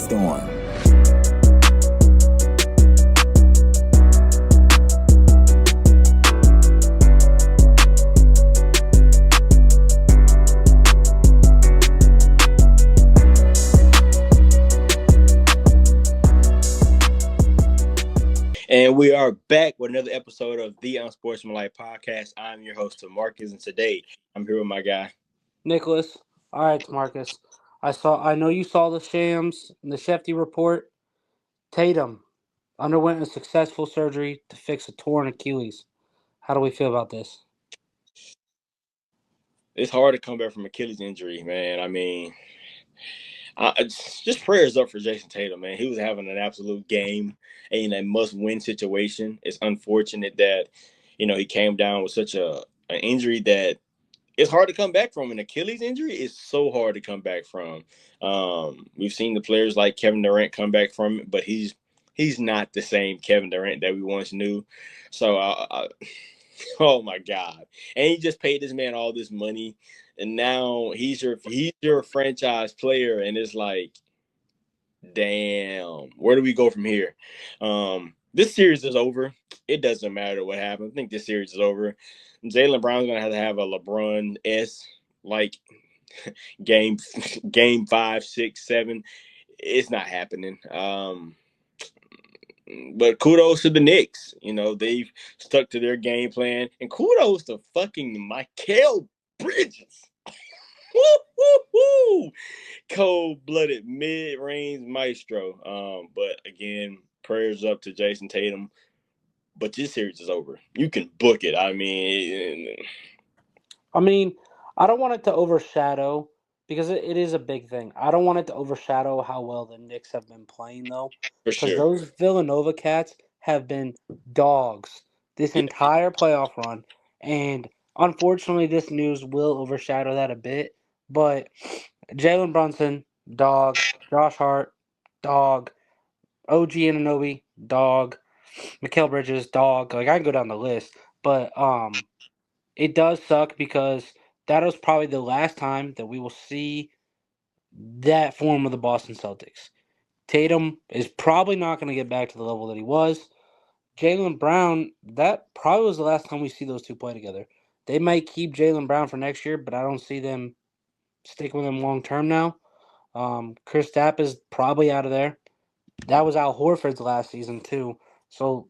storm. And we are back with another episode of the Unsportsmanlike Podcast. I'm your host, Marcus, and today I'm here with my guy, Nicholas. All right, Marcus. I know you saw the Shams and the Shefty report. Tatum underwent a successful surgery to fix a torn Achilles. How do we feel about this? It's hard to come back from Achilles injury, man. I mean, just prayers up for Jayson Tatum, man. He was having an absolute game in a must-win situation. It's unfortunate that, he came down with such an injury that it's hard to come back from. An Achilles injury is so hard to come back from. We've seen the players like Kevin Durant come back from it, but he's not the same Kevin Durant that we once knew. So, oh my God! And he just paid this man all this money, and now he's your franchise player, and it's like, damn, where do we go from here? This series is over. It doesn't matter what happens. I think this series is over. Jaylen Brown's gonna have a LeBron-esque like game 5, 6, 7. It's not happening. But kudos to the Knicks. They've stuck to their game plan, and kudos to fucking Mikal Bridges. Woo, woo, woo. Cold-blooded mid-range maestro. But again, prayers up to Jayson Tatum. But this series is over. You can book it. I don't want it to overshadow, because it is a big thing. I don't want it to overshadow how well the Knicks have been playing, though. For Because sure. those Villanova cats have been dogs this entire playoff run. And unfortunately, this news will overshadow that a bit. But Jalen Brunson, dog. Josh Hart, dog. OG Anunoby, dog. Mikal Bridges, dog. Like, I can go down the list. But it does suck, because that was probably the last time that we will see that form of the Boston Celtics. Tatum is probably not going to get back to the level that he was. Jaylen Brown, that probably was the last time we see those two play together. They might keep Jaylen Brown for next year, but I don't see them sticking with him long term now. Chris Stapp is probably out of there. That was Al Horford's last season too. So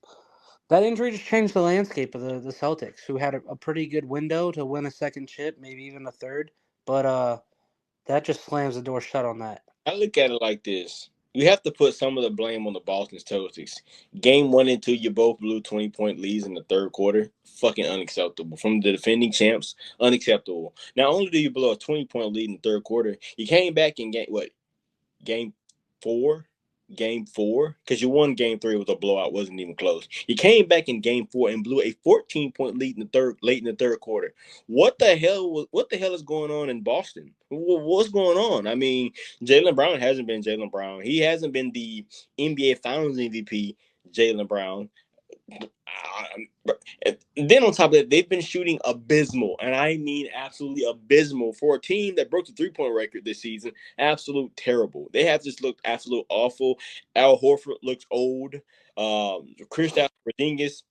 that injury just changed the landscape of the Celtics, who had a pretty good window to win a second chip, maybe even a third. But that just slams the door shut on that. I look at it like this. You have to put some of the blame on the Boston Celtics. Game 1 and 2, you both blew 20-point leads in the third quarter. Fucking unacceptable. From the defending champs, unacceptable. Not only do you blow a 20-point lead in the third quarter, you came back in game 4? Game 4? Because you won game 3 with a blowout. Wasn't even close. You came back in game 4 and blew a 14-point lead late in the third quarter. What the hell is going on in Boston? What's going on? I mean, Jaylen Brown hasn't been Jaylen Brown. He hasn't been the NBA Finals MVP Jaylen Brown. Then on top of that, they've been shooting abysmal, and I mean absolutely abysmal for a team that broke the three-point record this season. Absolute terrible. They have just looked absolute awful. Al Horford looks old. Kristaps Porzingis,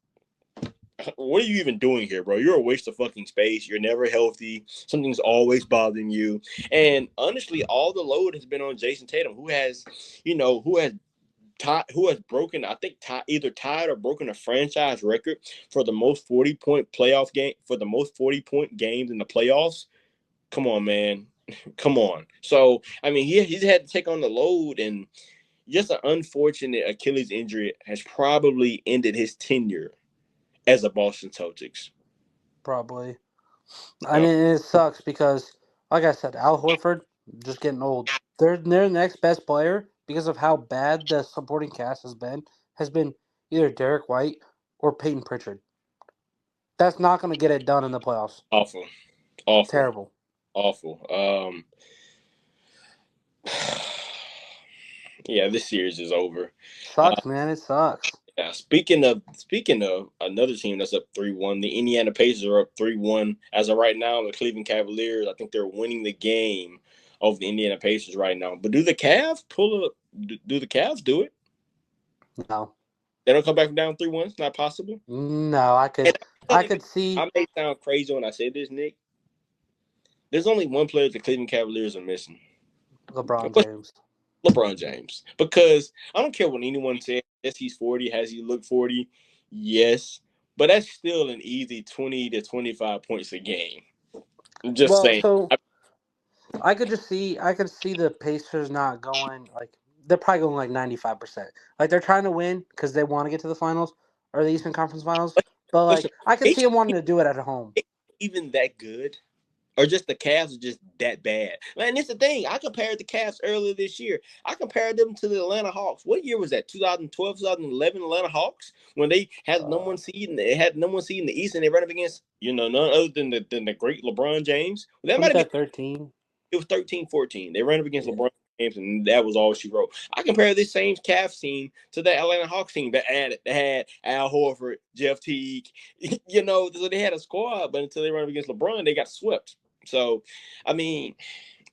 what are you even doing here, bro? You're a waste of fucking space. You're never healthy. Something's always bothering you. And honestly, all the load has been on Jayson Tatum, who has broken, I think, either tied or broken a franchise record for the most 40-point playoff game, for the most 40-point games in the playoffs. Come on, man. Come on. So, I mean, he's had to take on the load, and just an unfortunate Achilles injury has probably ended his tenure as a Boston Celtics. Probably. I mean, it sucks because, like I said, Al Horford, just getting old. Their next best player, because of how bad the supporting cast has been either Derek White or Peyton Pritchard. That's not going to get it done in the playoffs. Awful. Terrible. Awful. Yeah, this series is over. Sucks, man. It sucks. Yeah, speaking of another team that's up 3-1, the Indiana Pacers are up 3-1 as of right now. The Cleveland Cavaliers, I think they're winning the game over the Indiana Pacers right now. But do the Cavs pull up? Do the Cavs do it? No, They don't come back from down 3-1. It's not possible. no, And I could see. I may sound crazy when I say this, Nick. There's only one player the Cleveland Cavaliers are missing. LeBron James. LeBron James. Because I don't care what anyone says. Yes, he's 40. Has he looked 40? Yes. But that's still an easy 20 to 25 points a game. I'm just Well, saying. so I could see the Pacers not going like they're probably going like 95%. Like they're trying to win because they want to get to the finals or the Eastern Conference Finals. But Listen, like I could see them wanting to do it at home. even that good, or just the Cavs are just that bad. Man, it's the thing. I compared the Cavs earlier this year. I compared them to the Atlanta Hawks. What year was that? 2012, 2011 Atlanta Hawks when they had number one seed and they had number one seed in the East and they ran up against none other than the great LeBron James. That might Wasn't have that been 13? it was 13-14. They ran up against Yeah. LeBron James and that was all she wrote. I compare this same Cavs team to the Atlanta Hawks team that had Al Horford, Jeff Teague. So they had a squad, but until they ran up against LeBron, they got swept. So, I mean,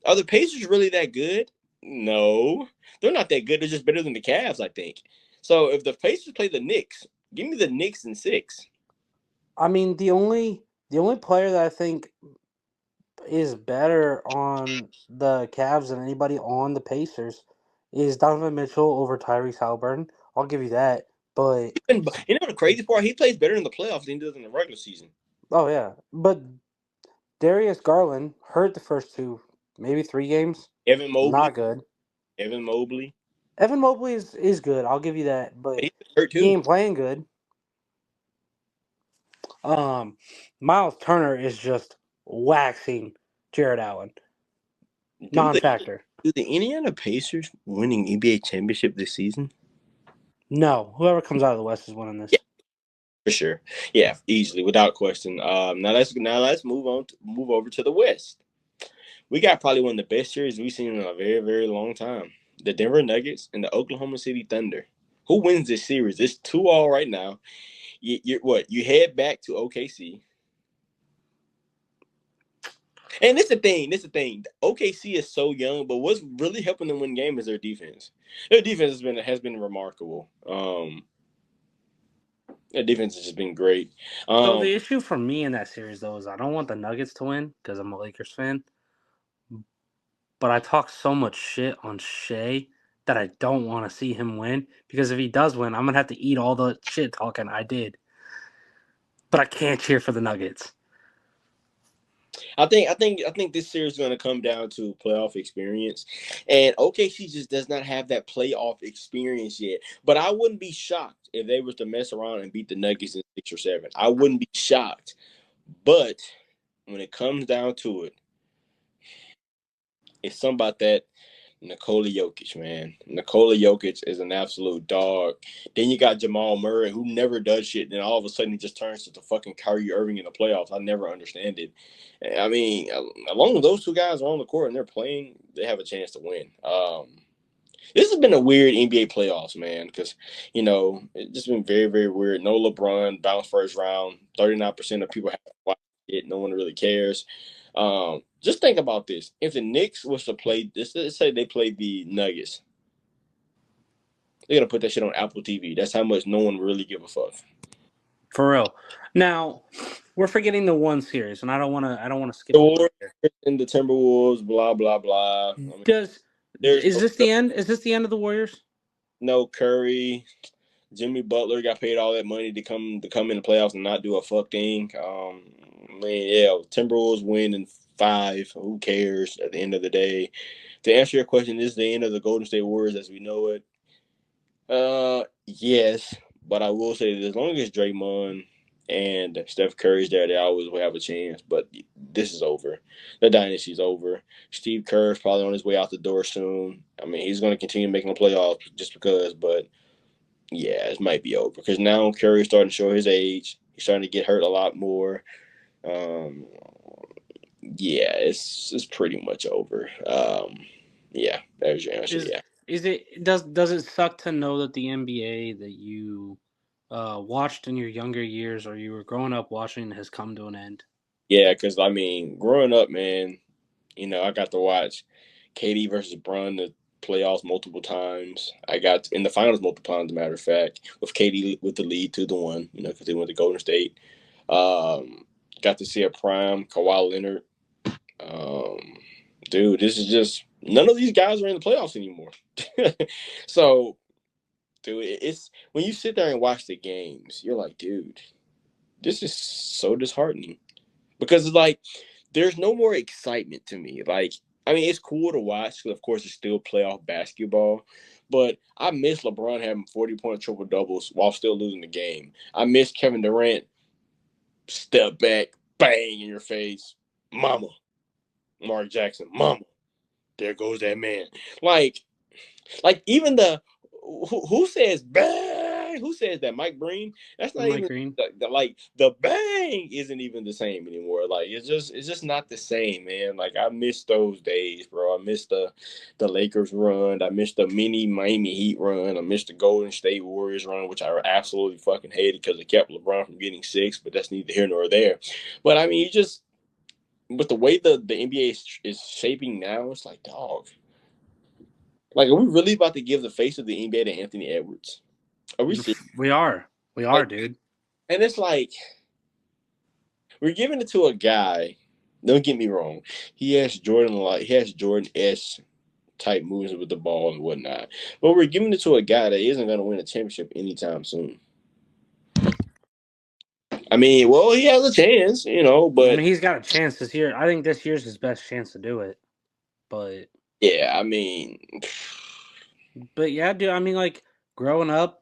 are the Pacers really that good? No, they're not that good. They're just better than the Cavs, I think. So if the Pacers play the Knicks, give me the Knicks in 6. I mean, the only player that I think is better on the Cavs than anybody on the Pacers is Donovan Mitchell over Tyrese Halliburton. I'll give you that. But The crazy part? He plays better in the playoffs than he does in the regular season. oh yeah, but Darius Garland hurt the first two, maybe 3 games. Evan Mobley, Not good. Evan Mobley, Evan Mobley is good. I'll give you that, but he's hurt he too. ain't playing good. Miles Turner is just waxing Jared Allen. Non-factor. Do the Indiana Pacers winning NBA championship this season? No, whoever comes out of the West is winning this. Yeah, for sure. Yeah, easily, without question. Now let's move over to the West. We got probably one of the best series we've seen in a very, very long time. The Denver Nuggets and the Oklahoma City Thunder. Who wins this series? It's 2-2 right now. You head back to OKC. And this the thing. OKC is so young, but what's really helping them win game is their defense. Their defense has been remarkable. Their defense has just been great. So the issue for me in that series, though, is I don't want the Nuggets to win because I'm a Lakers fan. But I talk so much shit on Shea that I don't want to see him win because if he does win, I'm gonna have to eat all the shit talking I did. But I can't cheer for the Nuggets. I think this series is going to come down to playoff experience, and OKC just does not have that playoff experience yet. But I wouldn't be shocked if they was to mess around and beat the Nuggets in 6 or 7. I wouldn't be shocked. But when it comes down to it, it's something about that Nikola Jokic, man. Nikola Jokic is an absolute dog. Then you got Jamal Murray, who never does shit. Then all of a sudden he just turns to the fucking Kyrie Irving in the playoffs. I never understand it. I mean, as long as those two guys are on the court and they're playing, they have a chance to win. This has been a weird NBA playoffs, man, because, it's just been very, very weird. No LeBron, bounced first round. 39% of people have watched it. No one really cares. Just think about this. If the Knicks was to play this, let's say they played the Nuggets, they're gonna put that shit on Apple TV. That's how much no one really give a fuck. For real. Now, we're forgetting the one series, and I don't want to skip The over Warriors here. and the Timberwolves, blah blah blah. Is this the end? Is this the end of the Warriors? No Curry. Jimmy Butler got paid all that money to come in the playoffs and not do a fuck thing. Timberwolves win in 5. Who cares at the end of the day? To answer your question, this is the end of the Golden State Warriors as we know it. Yes, but I will say that as long as Draymond and Steph Curry's there, they always will have a chance. But this is over. The dynasty's over. Steve Kerr's probably on his way out the door soon. I mean, he's going to continue making the playoffs just because, but yeah, it might be over because now Curry's starting to show his age. He's starting to get hurt a lot more. Yeah, it's pretty much over. Yeah, there's your answer. Does it suck to know that the NBA that you watched in your younger years or you were growing up watching has come to an end? Yeah, because I mean, growing up, man, I got to watch KD versus Bron the playoffs multiple times. I got in the finals multiple times, as a matter of fact, with KD with the lead 2-1, because they went to Golden State. Got to see a prime Kawhi Leonard. Um, Dude, this is just none of these guys are in the playoffs anymore. So, dude, it's when you sit there and watch the games, you're like, dude, this is so disheartening because it's like there's no more excitement to me. Like, I mean, it's cool to watch because, of course, it's still playoff basketball. But I miss LeBron having 40-point triple doubles while still losing the game. I miss Kevin Durant step back, bang in your face, mama. Mark Jackson, mama. There goes that man. Like even who says bang? Who says that? Mike Breen? That's not Mike even Green. the bang isn't even the same anymore. Like it's just not the same, man. Like I miss those days, bro. I miss the Lakers run. I miss the mini Miami Heat run. I miss the Golden State Warriors run, which I absolutely fucking hated because it kept LeBron from getting 6. But that's neither here nor there. But I mean, you just with the way the NBA is shaping now, it's like dog. Like, are we really about to give the face of the NBA to Anthony Edwards? Are we serious? We are. We are, Like, dude. and it's like we're giving it to a guy. Don't get me wrong. He has Jordan-esque type moves with the ball and whatnot. But we're giving it to a guy that isn't going to win a championship anytime soon. I mean, well, he has a chance, I but mean, he's got a chance this year. I think this year's his best chance to do it. But yeah, I mean, yeah, dude. I mean, like growing up,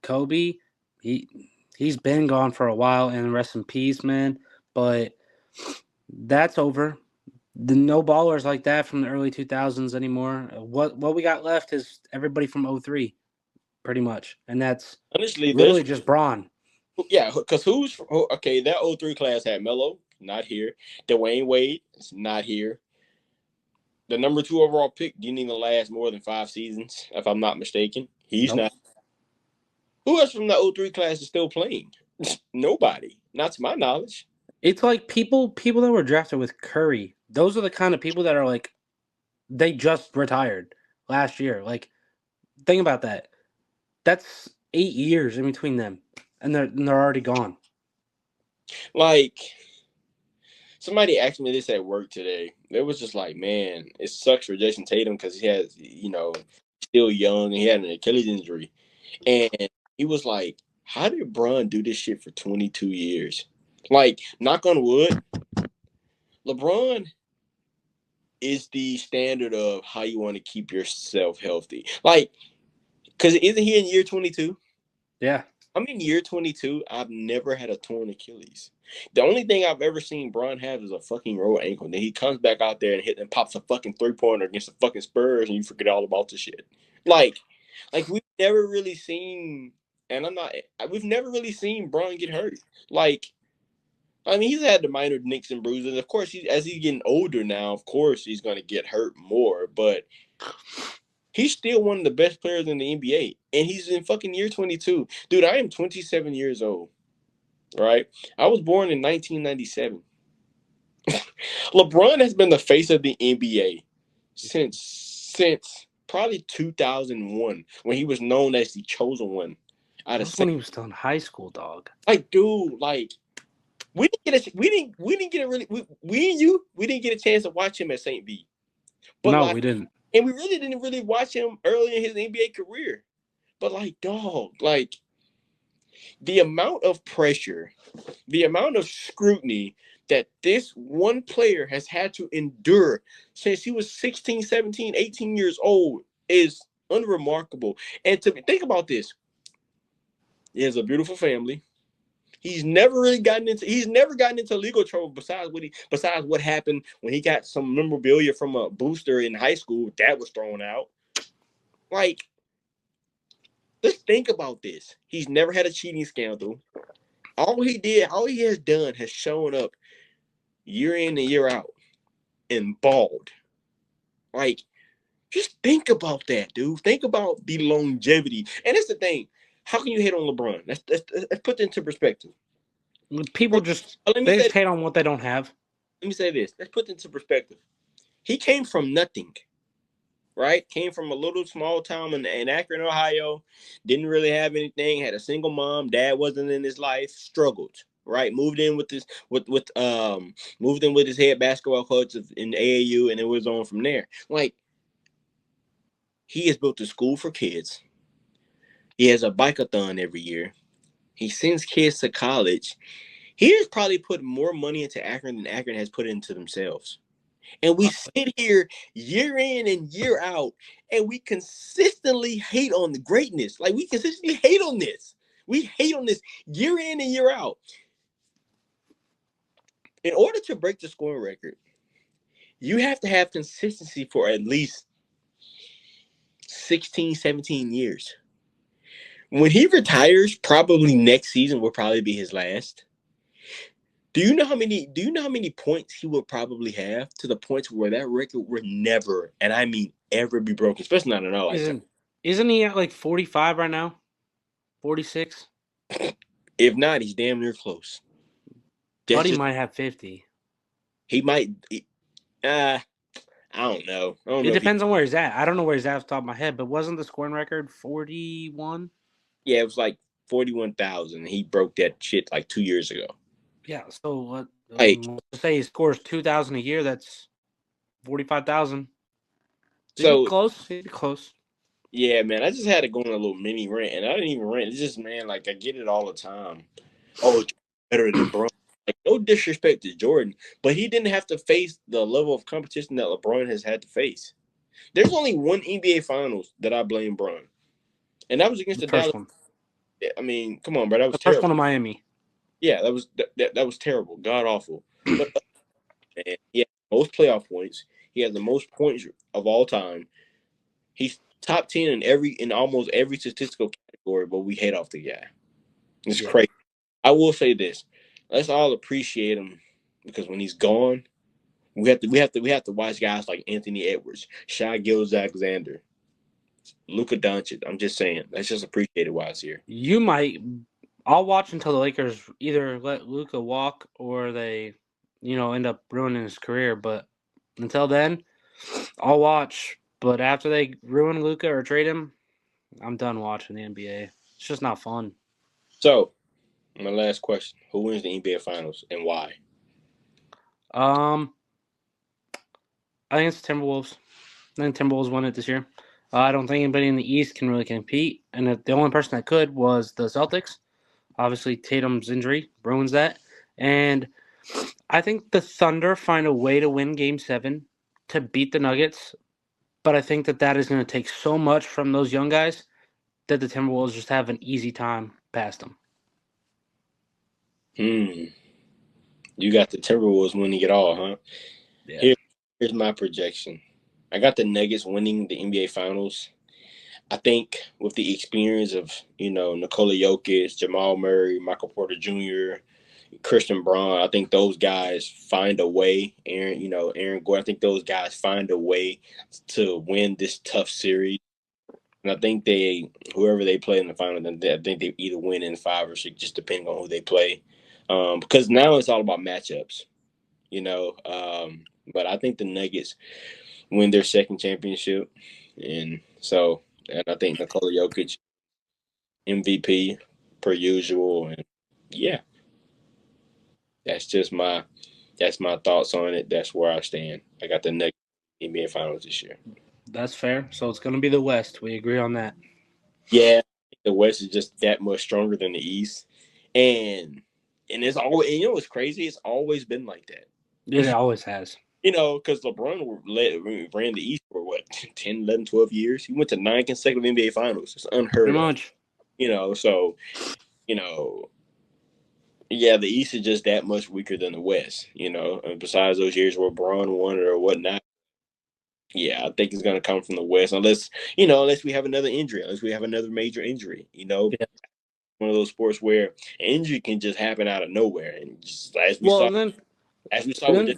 Kobe, he's been gone for a while, and rest in peace, man. But that's over. The no ballers like that from the early 2000s anymore. What we got left is everybody from 03, pretty much, and that's honestly, literally just Braun. yeah, because okay? That '03 class had Melo, not here. Dwayne Wade is not here. The number 2 overall pick didn't even last more than 5 seasons, if I'm not mistaken. He's Nope. not. Who else from the '03 class is still playing? Nobody, not to my knowledge. It's like people that were drafted with Curry. Those are the kind of people that are like they just retired last year. Like think about that. That's 8 years in between them, and they're already gone. Like, somebody asked me this at work today. It was just like, man, it sucks for Jayson Tatum because he has, still young and he had an Achilles injury. And he was like, how did Bron do this shit for 22 years? Like, knock on wood, LeBron is the standard of how you want to keep yourself healthy. Like, because isn't he in year 22? Yeah. I'm in year 22. I've never had a torn Achilles. The only thing I've ever seen Bron have is a fucking rolled ankle. And then he comes back out there and pops a fucking 3-pointer against the fucking Spurs, and you forget all about the shit. Like we've never really seen, and we've never really seen Bron get hurt. Like, I mean, he's had the minor nicks and bruises. Of course, as he's getting older now, of course he's going to get hurt more. But he's still one of the best players in the NBA, and he's in fucking year 22. Dude, I am 27 years old, right? I was born in 1997. LeBron has been the face of the NBA since probably 2001 when he was known as the chosen one. That was when he was still in high school, dog. Like, dude, like we didn't get a really we didn't get a chance to watch him at St. V. But No, like, we didn't. and we really didn't really watch him early in his NBA career. But like, dog, like the amount of pressure, the amount of scrutiny that this one player has had to endure since he was 16, 17, 18 years old is unremarkable. And to think about this, he has a beautiful family. He's never gotten into legal trouble besides what happened when he got some memorabilia from a booster in high school that was thrown out. Like, let's think about this. He's never had a cheating scandal. All he has done has shown up year in and year out and balled. Like, just think about that, dude. Think about the longevity. And that's the thing. How can you hate on LeBron? Let's put that into perspective. People just Let me they say just hate on what they don't have. let me say this. Let's put it into perspective. He came from nothing, right? Came from a little small town in Akron, Ohio. Didn't really have anything. Had a single mom. Dad wasn't in his life. Struggled. Right, moved in with this moved in with his head basketball coach in AAU, and it was on from there. Like, he has built a school for kids. He has a bike-a-thon every year. He sends kids to college. He has probably put more money into Akron than Akron has put into themselves. And we sit here year in and year out, and we consistently hate on the greatness. Like, we consistently hate on this. We hate on this year in and year out. In order to break the scoring record, you have to have consistency for at least 16, 17 years. When he retires, probably next season will probably be his last. Do you know how many points he will probably have, to the points where that record will never, and I mean ever, be broken, especially not in our lifetime? Isn't he at like 45 right now? 46? If not, he's damn near close. Buddy might have 50. He might. I don't know. It depends on where he's at. I don't know where he's at off the top of my head, but wasn't the scoring record 41? Yeah, it was like 41,000. He broke that shit like 2 years ago. Yeah, so what? Like, Let's say he scores 2,000 a year. That's 45,000. so close. He'd be close. Yeah, man. I just had to go on a little mini rant, and I didn't even rant. It's just, man, like, I get it all the time. Oh, it's better than LeBron. Like, no disrespect to Jordan, but he didn't have to face the level of competition that LeBron has had to face. There's only one NBA Finals that I blame Bron, and that was against the first Dallas. one. I mean, come on, bro, that was The terrible. first one in Miami. Yeah, that was terrible, god awful. But man, he has the most playoff points. He has the most points of all time. He's top 10 in almost every statistical category, but we hate off the guy. It's crazy. I will say this: let's all appreciate him, because when he's gone, we have to watch guys like Anthony Edwards, Shai Gilgeous-Alexander, Luka Doncic. I'm just saying, let's just appreciate it while it's here. I'll watch until the Lakers either let Luka walk or they, end up ruining his career. But until then, I'll watch. But after they ruin Luka or trade him, I'm done watching the NBA. It's just not fun. So, my last question: who wins the NBA Finals and why? I think it's the Timberwolves. I think Timberwolves won it this year. I don't think anybody in the East can really compete, and the only person that could was the Celtics. Obviously, Tatum's injury ruins that, and I think the Thunder find a way to win Game 7 to beat the Nuggets, but I think that is going to take so much from those young guys that the Timberwolves just have an easy time past them. You got the Timberwolves winning it all, huh? Yeah. Here's my projection. I got the Nuggets winning the NBA Finals. I think with the experience of, Nikola Jokic, Jamal Murray, Michael Porter Jr., Christian Braun, I think those guys find a way. Aaron Gordon, I think those guys find a way to win this tough series. And I think whoever they play in the final, I think they either win in 5 or 6, just depending on who they play. Because now it's all about matchups, But I think the Nuggets win their second championship. And I think Nikola Jokic, MVP per usual. And yeah, that's my thoughts on it. That's where I stand. I got the Nuggets NBA Finals this year. That's fair. So it's going to be the West. We agree on that. Yeah, the West is just that much stronger than the East. And it's always, what's crazy? It's always been like that. It always has. Because LeBron ran the East for 10, 11, 12 years. He went to 9 consecutive NBA Finals. It's unheard Pretty of. much. Yeah, the East is just that much weaker than the West, And besides those years where Braun won it or whatnot, yeah, I think it's going to come from the West unless we have another injury, unless we have another major injury, Yeah. One of those sports where an injury can just happen out of nowhere, and just as we saw with this,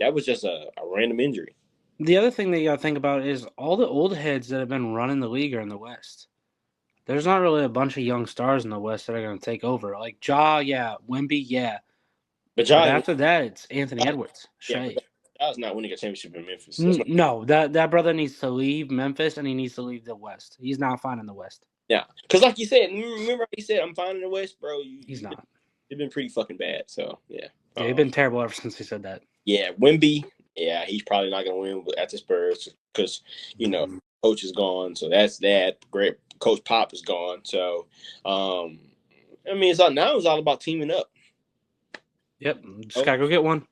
that was just a random injury. The other thing that you got to think about is all the old heads that have been running the league are in the West. There's not really a bunch of young stars in the West that are going to take over. Like Ja, yeah. Wemby, yeah. But after that, it's Anthony Edwards, Shea. Dallas not winning a championship in Memphis. That's not. No, that brother needs to leave Memphis and he needs to leave the West. He's not fine in the West. Yeah, because like you said, remember he said, "I'm fine in the West, bro." He's not. You've been pretty fucking bad. So yeah, Yeah, he's been terrible ever since he said that. yeah, Wemby. Yeah, he's probably not gonna win at the Spurs because coach is gone. So that's that. Great coach Pop is gone. So, I mean, it's all about teaming up. Yep, just gotta go get one.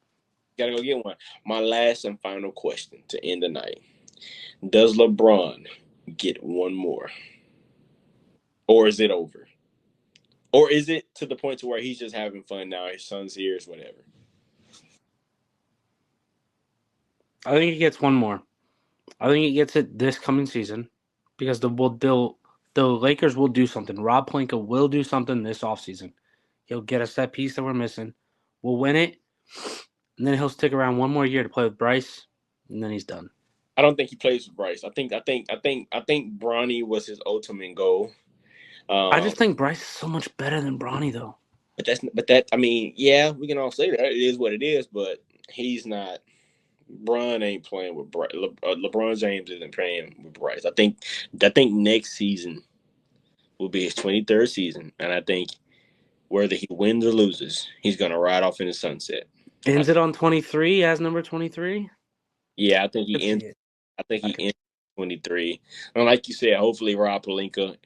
Gotta go get one. My last and final question to end the night: does LeBron get one more, or is it over? Or is it to the point to where he's just having fun now? His son's here, is whatever. I think he gets one more. I think he gets it this coming season because the Lakers will do something. Rob Pelinka will do something this offseason. He'll get us that piece that we're missing. We'll win it, and then he'll stick around one more year to play with Bryce, and then he's done. I don't think he plays with Bryce. I think Bronny was his ultimate goal. I just think Bryce is so much better than Bronny, though. I mean, yeah, we can all say that it is what it is, but he's not. Bron ain't playing with Bryce. LeBron James isn't playing with Bryce. I think next season will be his 23rd season, and I think whether he wins or loses, he's gonna ride off in the sunset. Ends it on 23 as number 23? Yeah, I think he ends. I think he ends 23. And like you said, hopefully Rob Pelinka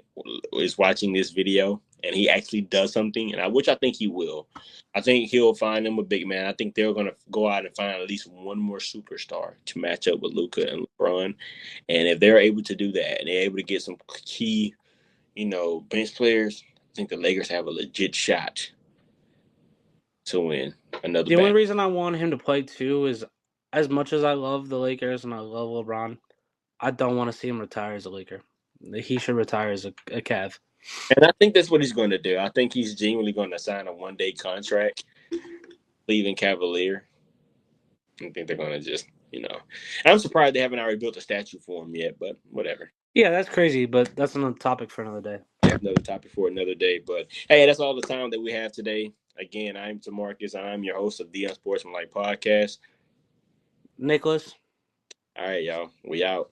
is watching this video and he actually does something, which I think he will. I think he'll find him a big man. I think they're going to go out and find at least one more superstar to match up with Luka and LeBron. And if they're able to do that and they're able to get some key, bench players, I think the Lakers have a legit shot to win another. The only reason I want him to play too is, as much as I love the Lakers and I love LeBron, I don't want to see him retire as a Laker. He should retire as a Cav. And I think that's what he's going to do. I think he's genuinely going to sign a one-day contract, leaving Cavalier. I think they're going to just, I'm surprised they haven't already built a statue for him yet, but whatever. Yeah, that's crazy, but that's another topic for another day. Another topic for another day. But, hey, that's all the time that we have today. Again, I'm Tamarcus. I'm your host of the Unsportsmanlike Podcast. Nicholas. All right, y'all. We out.